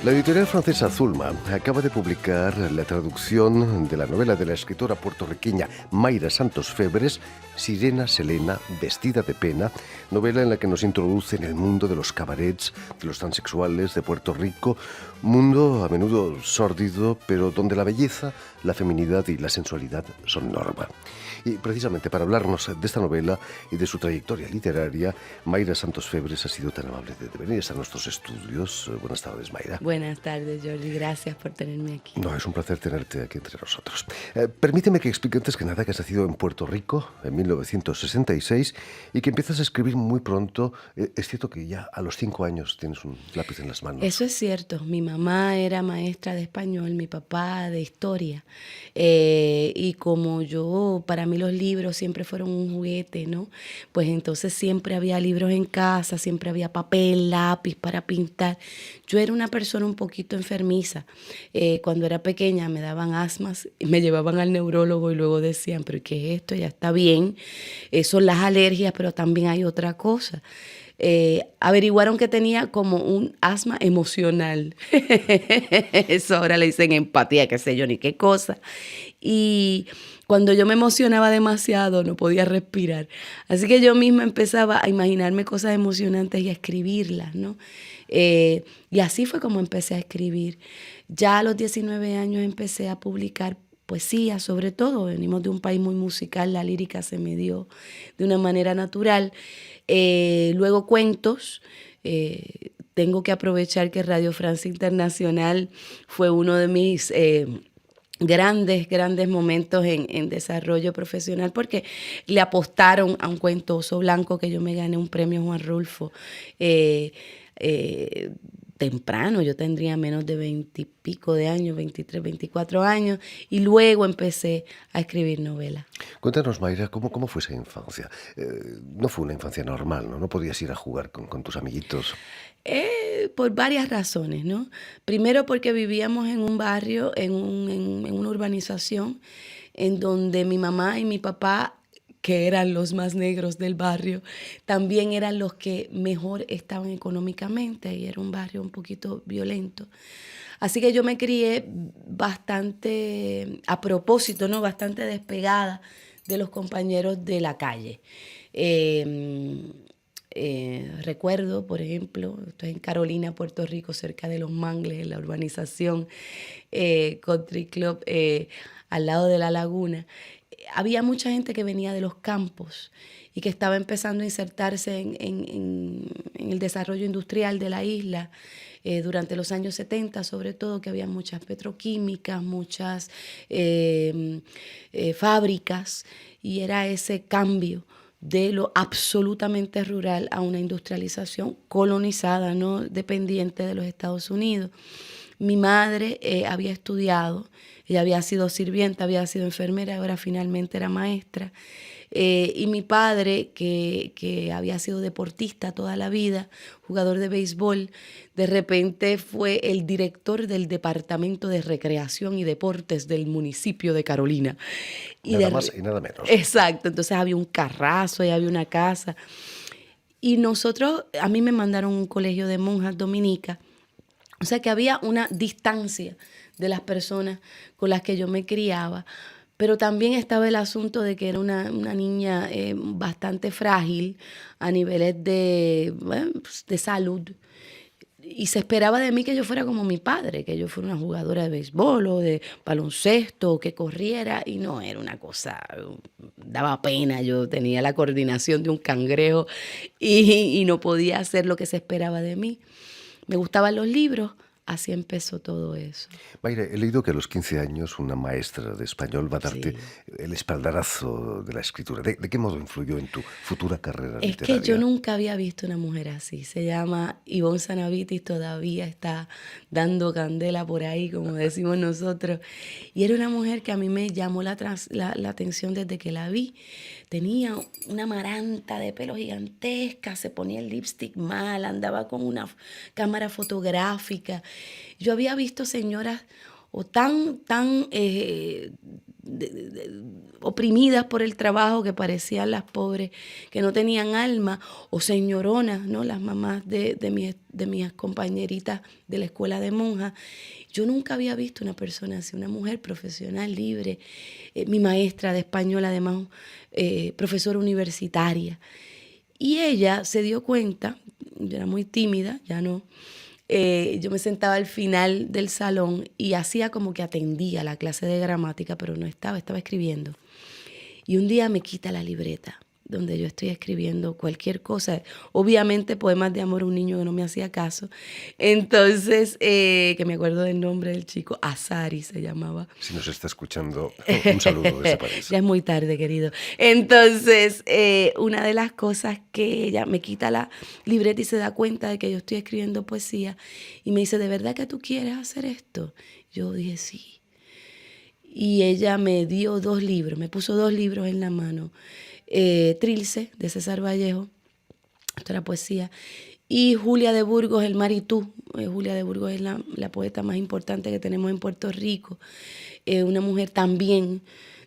La editorial francesa Zulma acaba de publicar la traducción de la novela de la escritora puertorriqueña Mayra Santos Febres, Sirena Selena, vestida de pena, novela en la que nos introduce en el mundo de los cabarets, de los transexuales de Puerto Rico, mundo a menudo sórdido, pero donde la belleza, la feminidad y la sensualidad son norma. Y precisamente para hablarnos de esta novela y de su trayectoria literaria, Mayra Santos Febres ha sido tan amable de venir a nuestros estudios. Buenas tardes, Mayra. Buenas tardes, Jordi. Gracias por tenerme aquí. No, es un placer tenerte aquí entre nosotros. Permíteme que explique antes que nada que has nacido en Puerto Rico en 1966 y que empiezas a escribir muy pronto. Es cierto que ya a los 5 años tienes un lápiz en las manos. Eso es cierto. Mi mamá era maestra de español, mi papá de historia. Y como yo, para mí los libros siempre fueron un juguete, ¿no? Pues entonces siempre había libros en casa, siempre había papel, lápiz para pintar. Yo era una persona un poquito enfermiza. Cuando era pequeña me daban asmas y me llevaban al neurólogo y luego decían, pero ¿qué es esto? Ya está bien. Son las alergias, pero también hay otra cosa. Averiguaron que tenía como un asma emocional. Eso ahora le dicen empatía, qué sé yo, ni qué cosa. Y cuando yo me emocionaba demasiado no podía respirar. Así que yo misma empezaba a imaginarme cosas emocionantes y a escribirlas, ¿no? Y así fue como empecé a escribir. Ya a los 19 años empecé a publicar poesía, sobre todo. Venimos de un país muy musical, la lírica se me dio de una manera natural. Luego cuentos. Tengo que aprovechar que Radio Francia Internacional fue uno de mis grandes momentos en desarrollo profesional, porque le apostaron a un cuento Oso Blanco que yo me gané un premio Juan Rulfo temprano. Yo tendría menos de 20 y pico de años, 23, 24 años, y luego empecé a escribir novelas. Cuéntanos, Mayra, ¿cómo fue esa infancia? No fue una infancia normal, ¿no? No podías ir a jugar con tus amiguitos. Por varias razones, ¿no? Primero porque vivíamos en un barrio, en una urbanización, en donde mi mamá y mi papá, que eran los más negros del barrio, también eran los que mejor estaban económicamente, y era un barrio un poquito violento. Así que yo me crié bastante, a propósito, ¿no? Bastante despegada de los compañeros de la calle. Recuerdo, por ejemplo, estoy en Carolina, Puerto Rico, cerca de Los Mangles, en la urbanización Country Club, al lado de la laguna. Había mucha gente que venía de los campos y que estaba empezando a insertarse en el desarrollo industrial de la isla durante los años 70, sobre todo, que había muchas petroquímicas, muchas fábricas, y era ese cambio de lo absolutamente rural a una industrialización colonizada, no dependiente de los Estados Unidos. Mi madre había estudiado, ella había sido sirvienta, había sido enfermera, ahora finalmente era maestra. Y mi padre, que había sido deportista toda la vida, jugador de béisbol, de repente fue el director del Departamento de Recreación y Deportes del municipio de Carolina. Nada más y nada menos. Exacto, entonces había un carrazo y había una casa. Y nosotros, a mí me mandaron a un colegio de monjas dominicas, o sea que había una distancia de las personas con las que yo me criaba. Pero también estaba el asunto de que era una niña bastante frágil a niveles de salud. Y se esperaba de mí que yo fuera como mi padre, que yo fuera una jugadora de béisbol o de baloncesto, que corriera. Y no, era una cosa, daba pena. Yo tenía la coordinación de un cangrejo y no podía hacer lo que se esperaba de mí. Me gustaban los libros. Así empezó todo eso. Mayra, he leído que a los 15 años una maestra de español va a darte Sí. el espaldarazo de la escritura. ¿De qué modo influyó en tu futura carrera Es literaria? que yo nunca había visto una mujer así. Se llama Ivonne Sanavitis, todavía está dando candela por ahí, como decimos nosotros. Y era una mujer que a mí me llamó la atención desde que la vi. Tenía una maranta de pelo gigantesca, se ponía el lipstick mal, andaba con una cámara fotográfica. Yo había visto señoras o tan oprimidas por el trabajo que parecían las pobres, que no tenían alma, o señoronas, ¿no? Las mamás de mis compañeritas de la escuela de monjas. Yo nunca había visto una persona así, una mujer profesional, libre, mi maestra de español, además profesora universitaria. Y ella se dio cuenta, yo era muy tímida, ya no, yo me sentaba al final del salón y hacía como que atendía la clase de gramática, pero no estaba escribiendo. Y un día me quita la libreta donde yo estoy escribiendo cualquier cosa, obviamente poemas de amor a un niño que no me hacía caso. Entonces, que me acuerdo del nombre del chico, Azari se llamaba. Si nos está escuchando, un saludo desde París. Ya es muy tarde, querido. Entonces, una de las cosas que ella me quita la libreta y se da cuenta de que yo estoy escribiendo poesía y me dice, ¿de verdad que tú quieres hacer esto? Yo dije, sí. Y ella me dio 2 libros, me puso 2 libros en la mano. Trilce, de César Vallejo, esto era poesía, y Julia de Burgos, El mar y tú. Julia de Burgos es la poeta más importante que tenemos en Puerto Rico, una mujer también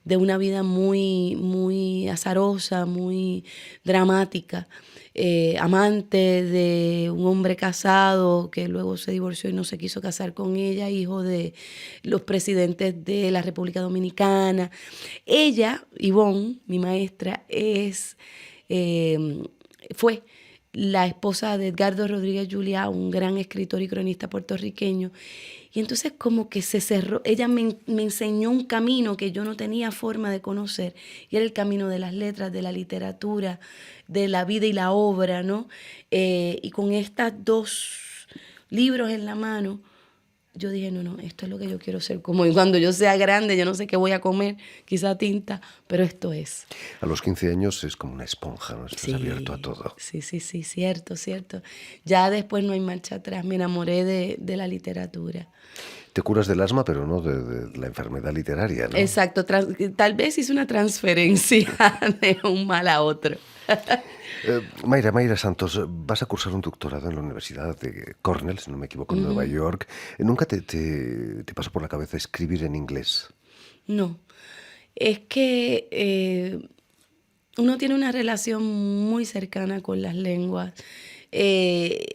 de una vida muy, muy azarosa, muy dramática, amante de un hombre casado que luego se divorció y no se quiso casar con ella, hijo de los presidentes de la República Dominicana. Ella, Ivonne, mi maestra, fue la esposa de Edgardo Rodríguez Juliá, un gran escritor y cronista puertorriqueño. Y entonces como que se cerró, ella me enseñó un camino que yo no tenía forma de conocer, y era el camino de las letras, de la literatura, de la vida y la obra, ¿no? Y con estos 2 libros en la mano, yo dije, no, esto es lo que yo quiero ser como. Y cuando yo sea grande, yo no sé qué voy a comer, quizá tinta, pero esto es. A los 15 años es como una esponja, ¿no? Estás Sí, abierto a todo. sí, cierto. Ya después no hay marcha atrás, me enamoré de la literatura. Te curas del asma, pero no de la enfermedad literaria, ¿no? Exacto, tal vez hice una transferencia de un mal a otro. Mayra Santos, vas a cursar un doctorado en la Universidad de Cornell, si no me equivoco, en Nueva York. ¿Nunca te pasó por la cabeza escribir en inglés? No, es que uno tiene una relación muy cercana con las lenguas,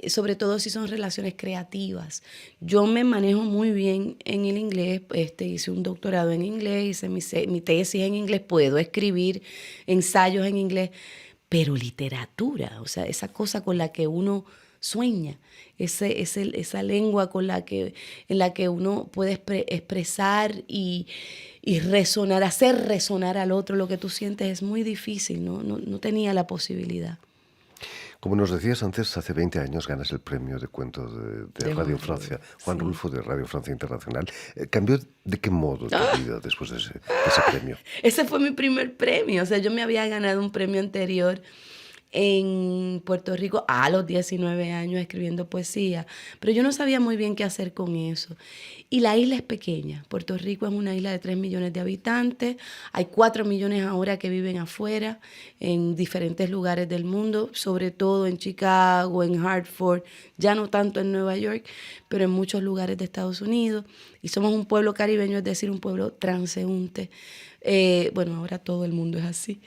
sobre todo si son relaciones creativas. Yo me manejo muy bien en el inglés, hice un doctorado en inglés, hice mi tesis en inglés, puedo escribir ensayos en inglés, pero literatura, o sea, esa cosa con la que uno sueña, esa lengua en la que uno puede expresar y resonar, hacer resonar al otro lo que tú sientes, es muy difícil, no tenía la posibilidad. Como nos decías antes, hace 20 años ganas el premio de cuento de Radio Francia, Juan sí. Rulfo de Radio Francia Internacional. ¿Cambió de qué modo tu vida después de ese premio? Ese fue mi primer premio, o sea, yo me había ganado un premio anterior en Puerto Rico a los 19 años escribiendo poesía, pero yo no sabía muy bien qué hacer con eso. Y la isla es pequeña, Puerto Rico es una isla de 3 millones de habitantes, hay 4 millones ahora que viven afuera, en diferentes lugares del mundo, sobre todo en Chicago, en Hartford, ya no tanto en Nueva York, pero en muchos lugares de Estados Unidos, y somos un pueblo caribeño, es decir, un pueblo transeúnte. Bueno, ahora todo el mundo es así.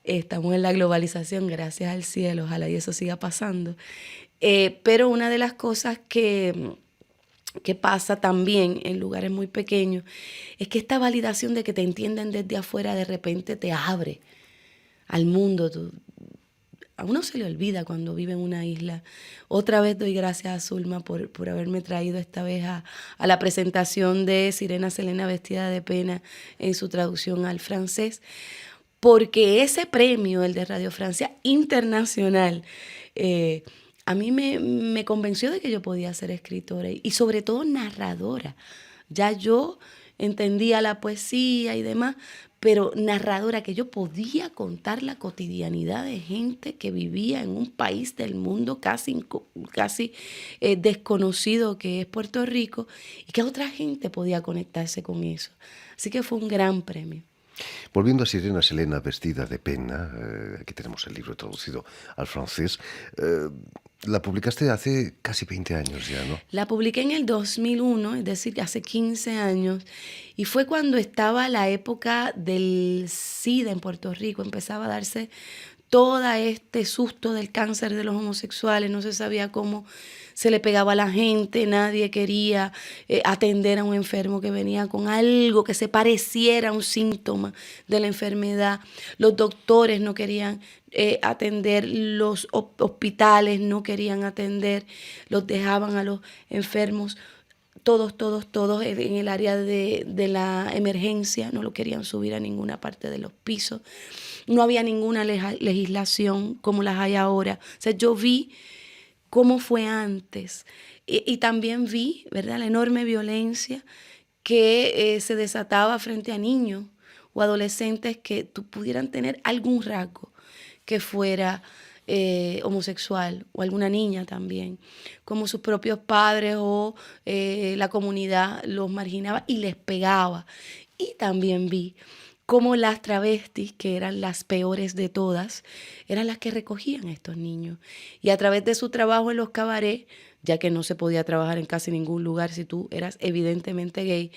Estamos en la globalización, gracias al cielo, ojalá y eso siga pasando. Pero una de las cosas que pasa también en lugares muy pequeños es que esta validación de que te entienden desde afuera de repente te abre al mundo. A uno se le olvida cuando vive en una isla. Otra vez doy gracias a Zulma por haberme traído esta vez a la presentación de Sirena Selena vestida de pena en su traducción al francés, porque ese premio, el de Radio Francia Internacional, a mí me convenció de que yo podía ser escritora y sobre todo narradora. Ya yo entendía la poesía y demás, pero narradora, que yo podía contar la cotidianidad de gente que vivía en un país del mundo casi desconocido que es Puerto Rico, y que otra gente podía conectarse con eso. Así que fue un gran premio. Volviendo a Sirena Selena vestida de pena, aquí tenemos el libro traducido al francés. La publicaste hace casi 20 años ya, ¿no? La publiqué en el 2001, es decir, hace 15 años, y fue cuando estaba la época del SIDA en Puerto Rico, empezaba a darse todo este susto del cáncer de los homosexuales, no se sabía cómo se le pegaba a la gente, nadie quería atender a un enfermo que venía con algo que se pareciera a un síntoma de la enfermedad. Los doctores no querían atender, los hospitales no querían atender, los dejaban a los enfermos todos en el área de la emergencia, no lo querían subir a ninguna parte de los pisos. No había ninguna legislación como las hay ahora. O sea, yo vi cómo fue antes y también vi, ¿verdad?, la enorme violencia que se desataba frente a niños o adolescentes que pudieran tener algún rasgo que fuera homosexual, o alguna niña también, como sus propios padres o la comunidad los marginaba y les pegaba. Y también vi cómo las travestis, que eran las peores de todas, eran las que recogían a estos niños. Y a través de su trabajo en los cabarets, ya que no se podía trabajar en casi ningún lugar si tú eras evidentemente gay,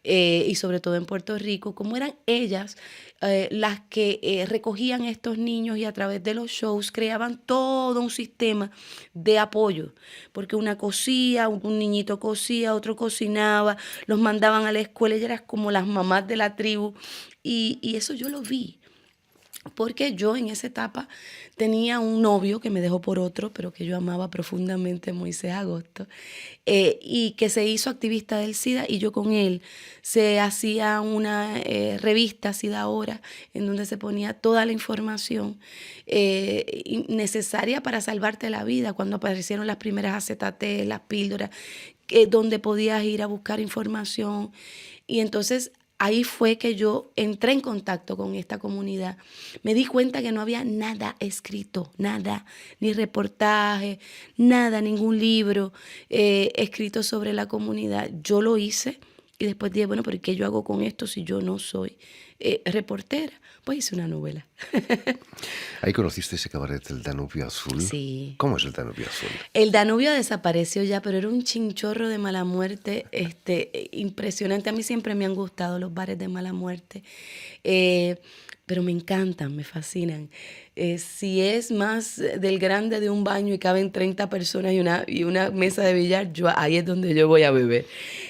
y sobre todo en Puerto Rico, como eran ellas las que recogían a estos niños y a través de los shows creaban todo un sistema de apoyo, porque una cosía, un niñito cosía, otro cocinaba, los mandaban a la escuela, ellas eran como las mamás de la tribu, y eso yo lo vi. Porque yo en esa etapa tenía un novio que me dejó por otro, pero que yo amaba profundamente, Moisés Agosto, y que se hizo activista del SIDA, y yo con él se hacía una revista, SIDA Ahora, en donde se ponía toda la información necesaria para salvarte la vida, cuando aparecieron las primeras AZT, las píldoras, donde podías ir a buscar información. Y entonces ahí fue que yo entré en contacto con esta comunidad. Me di cuenta que no había nada escrito, nada, ni reportaje, nada, ningún libro escrito sobre la comunidad. Yo lo hice y después dije, bueno, pero ¿qué yo hago con esto si yo no soy reportera? Pues hice una novela. Ahí conociste ese cabaret, el Danubio Azul. Sí. ¿Cómo es el Danubio Azul? El Danubio desapareció ya, pero era un chinchorro de mala muerte impresionante. A mí siempre me han gustado los bares de mala muerte, pero me encantan, me fascinan. Si es más del grande de un baño y caben 30 personas y una mesa de billar, ahí es donde yo voy a beber.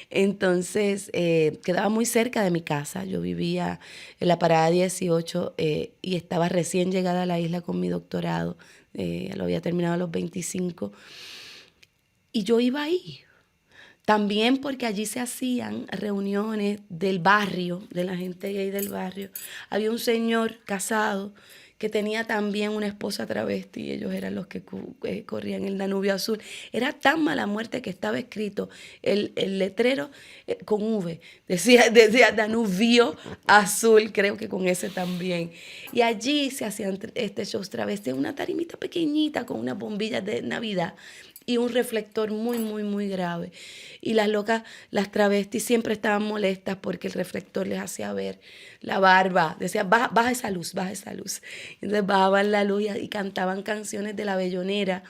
Entonces, quedaba muy cerca de mi casa. Yo vivía en la Parada 18 y estaba recién llegada a la isla con mi doctorado. Lo había terminado a los 25. Y yo iba ahí. También porque allí se hacían reuniones del barrio, de la gente gay del barrio. Había un señor casado que tenía también una esposa travesti, y ellos eran los que corrían el Danubio Azul. Era tan mala muerte que estaba escrito el letrero con V. Decía Danubio Azul, creo que con ese también. Y allí se hacían shows travesti, una tarimita pequeñita con unas bombillas de Navidad y un reflector muy, muy, muy grave. Y las locas, las travestis, siempre estaban molestas porque el reflector les hacía ver la barba. Decía, baja esa luz, baja esa luz. Entonces bajaban la luz y cantaban canciones de La Bellonera,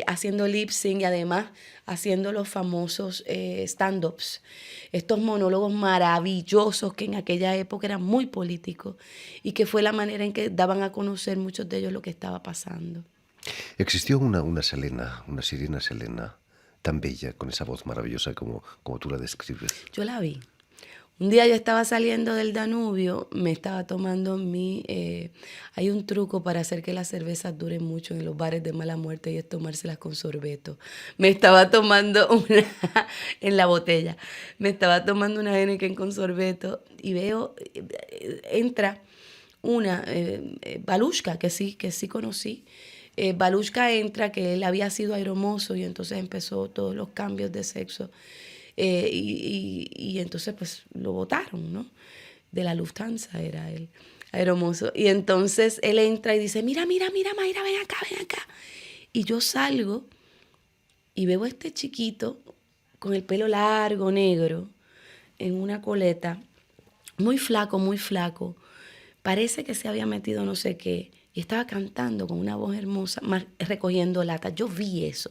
haciendo lip sync y además haciendo los famosos stand-ups. Estos monólogos maravillosos que en aquella época eran muy políticos y que fue la manera en que daban a conocer muchos de ellos lo que estaba pasando. Existió una Selena, una sirena Selena, tan bella, con esa voz maravillosa como tú la describes. Yo la vi. Un día yo estaba saliendo del Danubio, me estaba tomando hay un truco para hacer que las cervezas duren mucho en los bares de mala muerte y es tomárselas con sorbeto. Me estaba tomando en la botella, me estaba tomando una Heineken con sorbeto y veo, entra una Balushka, que sí conocí. Balushka entra, que él había sido aeromozo y entonces empezó todos los cambios de sexo. Y entonces pues lo botaron, ¿no? De la Lufthansa era él, aeromozo. Y entonces él entra y dice, mira, Mayra, ven acá, ven acá. Y yo salgo y veo a este chiquito con el pelo largo, negro, en una coleta, muy flaco, parece que se había metido no sé qué, y estaba cantando con una voz hermosa, recogiendo latas. Yo vi eso.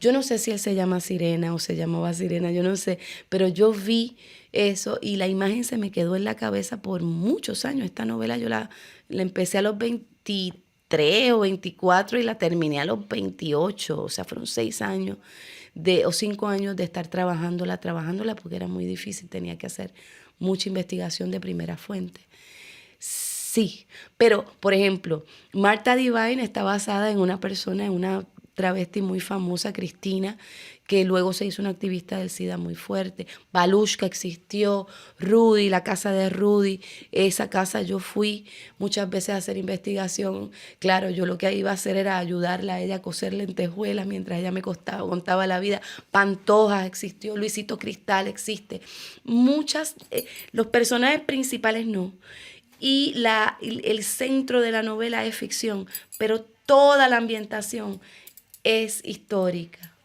Yo no sé si él se llama Sirena o se llamaba Sirena, yo no sé, pero yo vi eso y la imagen se me quedó en la cabeza por muchos años. Esta novela yo la empecé a los 23 o 24 y la terminé a los 28, o sea, fueron 6 años o 5 años de estar trabajándola porque era muy difícil, tenía que hacer mucha investigación de primera fuente. Sí, pero, por ejemplo, Marta Divine está basada en una persona, en una travesti muy famosa, Cristina, que luego se hizo una activista del SIDA muy fuerte. Balushka existió, Rudy, la casa de Rudy, esa casa yo fui muchas veces a hacer investigación. Claro, yo lo que iba a hacer era ayudarla a ella a coser lentejuelas mientras ella me contaba la vida. Pantoja existió, Luisito Cristal existe. Muchas, los personajes principales no. Y el centro de la novela es ficción, pero toda la ambientación es histórica.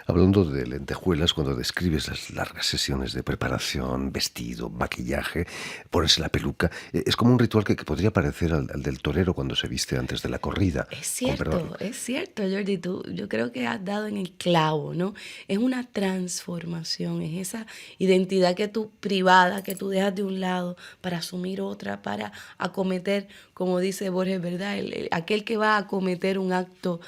Hablando de lentejuelas, cuando describes las largas sesiones de preparación, vestido, maquillaje, ponerse la peluca, es como un ritual que podría parecer al del torero cuando se viste antes de la corrida. Es cierto, Jordi, yo creo que has dado en el clavo, ¿no? Es una transformación, es esa identidad privada, que tú dejas de un lado para asumir otra, para acometer, como dice Borges, ¿verdad? Aquel que va a acometer un acto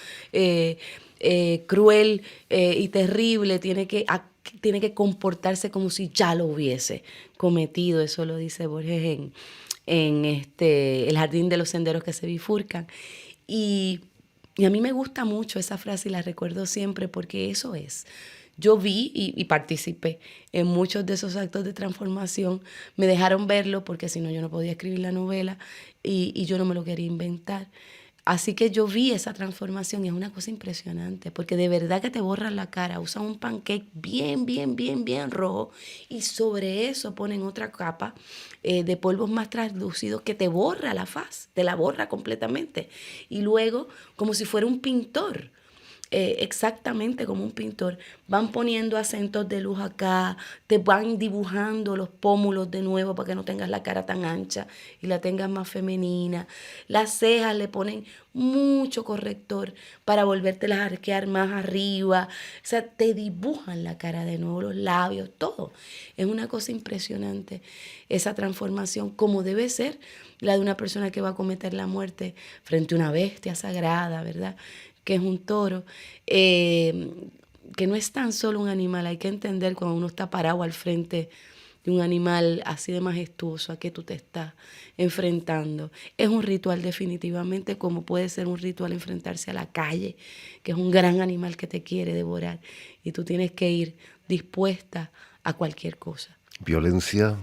cruel y terrible tiene que comportarse como si ya lo hubiese cometido. Eso lo dice Borges en El jardín de los senderos que se bifurcan. Y a mí me gusta mucho esa frase y la recuerdo siempre porque eso es. Yo vi y participé en muchos de esos actos de transformación. Me dejaron verlo porque si no yo no podía escribir la novela y yo no me lo quería inventar. Así que yo vi esa transformación y es una cosa impresionante, porque de verdad que te borran la cara, usan un pancake bien rojo y sobre eso ponen otra capa de polvos más translúcidos que te borra la faz, te la borra completamente. Y luego, como si fuera un pintor, exactamente como un pintor, van poniendo acentos de luz acá, te van dibujando los pómulos de nuevo para que no tengas la cara tan ancha y la tengas más femenina. Las cejas le ponen mucho corrector para volvértelas a arquear más arriba. O sea, te dibujan la cara de nuevo, los labios, todo. Es una cosa impresionante esa transformación, como debe ser la de una persona que va a cometer la muerte frente a una bestia sagrada, ¿verdad?, que es un toro, que no es tan solo un animal. Hay que entender cuando uno está parado al frente de un animal así de majestuoso a que tú te estás enfrentando. Es un ritual definitivamente, como puede ser un ritual enfrentarse a la calle, que es un gran animal que te quiere devorar y tú tienes que ir dispuesta a cualquier cosa. Violencia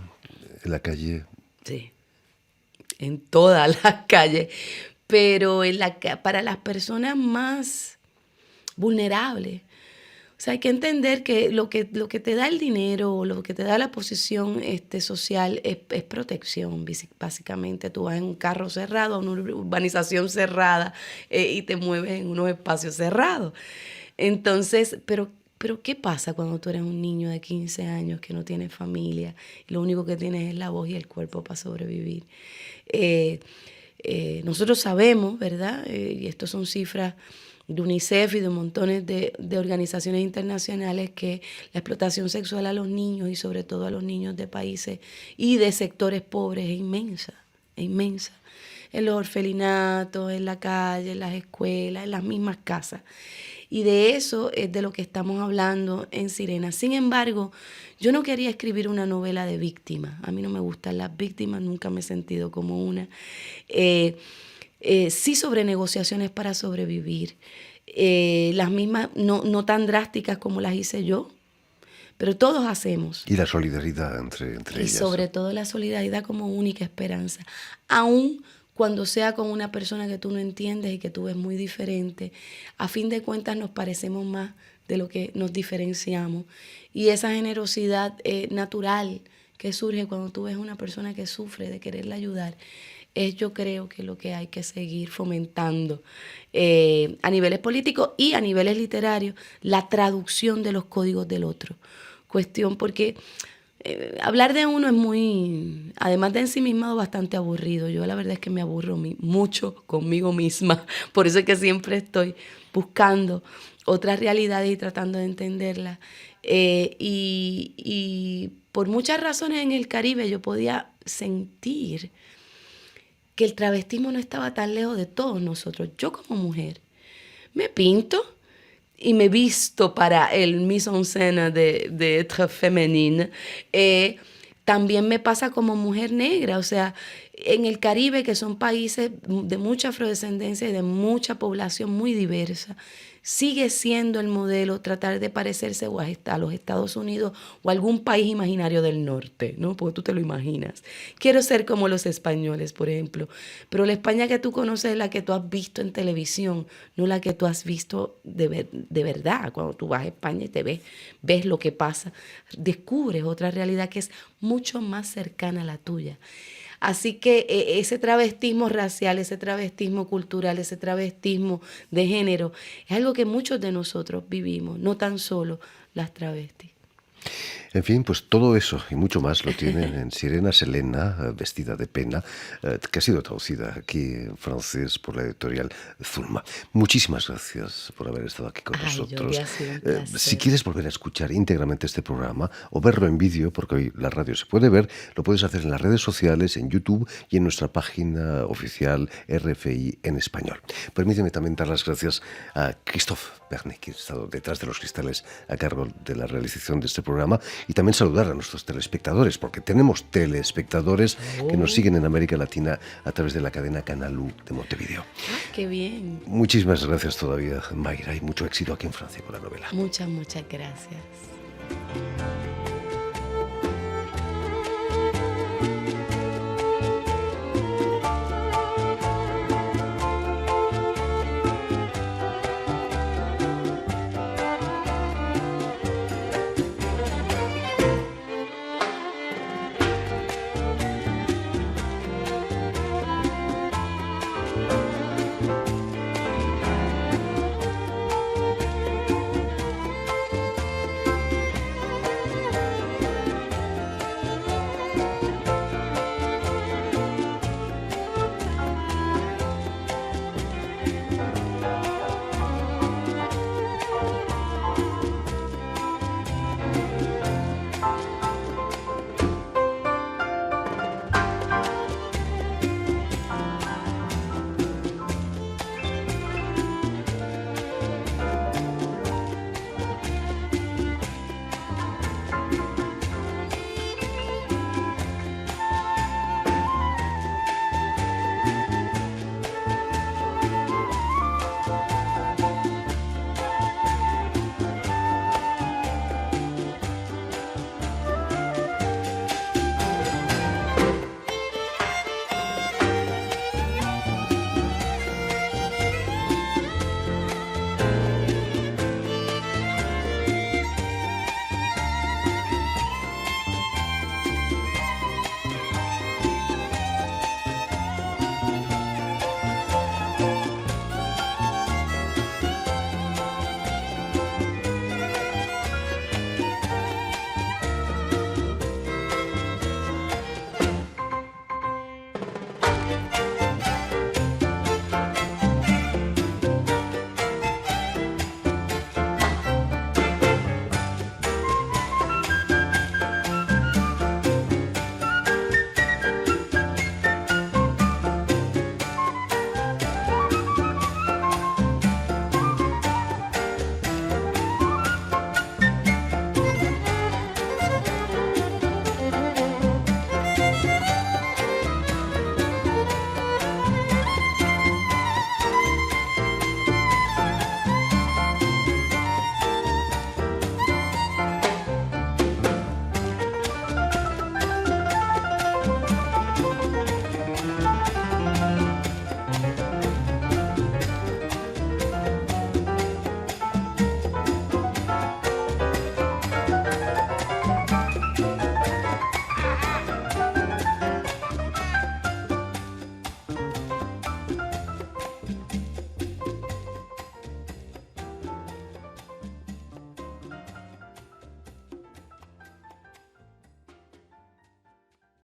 en la calle. Sí, en todas las calles. Pero para las personas más vulnerables, o sea, hay que entender que lo que te da el dinero o lo que te da la posición social es protección, básicamente. Tú vas en un carro cerrado, a una urbanización cerrada y te mueves en unos espacios cerrados. Entonces, pero ¿qué pasa cuando tú eres un niño de 15 años que no tienes familia y lo único que tienes es la voz y el cuerpo para sobrevivir? Nosotros sabemos, ¿verdad? Y estos son cifras de UNICEF y de montones de organizaciones internacionales, que la explotación sexual a los niños y sobre todo a los niños de países y de sectores pobres es inmensa, en los orfelinatos, en la calle, en las escuelas, en las mismas casas. Y de eso es de lo que estamos hablando en Sirena. Sin embargo, yo no quería escribir una novela de víctimas. A mí no me gustan las víctimas, nunca me he sentido como una. Sí, sobre negociaciones para sobrevivir. Las mismas, no tan drásticas como las hice yo, pero todos hacemos. Y la solidaridad entre ellas. Y sobre todo la solidaridad como única esperanza. Aún cuando sea con una persona que tú no entiendes y que tú ves muy diferente, a fin de cuentas nos parecemos más de lo que nos diferenciamos. Y esa generosidad natural que surge cuando tú ves a una persona que sufre, de quererla ayudar, es, yo creo, que lo que hay que seguir fomentando a niveles políticos y a niveles literarios, la traducción de los códigos del otro. Cuestión porque Hablar de uno es muy, además de ensimismado, bastante aburrido. Yo la verdad es que me aburro mucho conmigo misma. Por eso es que siempre estoy buscando otras realidades y tratando de entenderlas. Y por muchas razones en el Caribe yo podía sentir que el travestismo no estaba tan lejos de todos nosotros. Yo como mujer me pinto y me visto para el mise en scène de être féminine. También me pasa como mujer negra, o sea, en el Caribe, que son países de mucha afrodescendencia y de mucha población muy diversa, sigue siendo el modelo tratar de parecerse o a los Estados Unidos o a algún país imaginario del norte, ¿no? Porque tú te lo imaginas. Quiero ser como los españoles, por ejemplo, pero la España que tú conoces es la que tú has visto en televisión, no la que tú has visto de verdad. Cuando tú vas a España y ves lo que pasa, descubres otra realidad que es mucho más cercana a la tuya. Así que ese travestismo racial, ese travestismo cultural, ese travestismo de género, es algo que muchos de nosotros vivimos, no tan solo las travestis. En fin, pues todo eso y mucho más lo tienen en Sirena Selena, vestida de pena, que ha sido traducida aquí en francés por la editorial Zulma. Muchísimas gracias por haber estado aquí con nosotros. Julia, ha sido un placer. Si quieres volver a escuchar íntegramente este programa o verlo en vídeo, porque hoy la radio se puede ver, lo puedes hacer en las redes sociales, en YouTube y en nuestra página oficial RFI en español. Permíteme también dar las gracias a Christophe Bernet, que ha estado detrás de los cristales a cargo de la realización de este programa, y también saludar a nuestros telespectadores, porque tenemos telespectadores que nos siguen en América Latina a través de la cadena Canal U de Montevideo. ¡Qué bien! Muchísimas gracias todavía, Mayra, y mucho éxito aquí en Francia con la novela. Muchas gracias.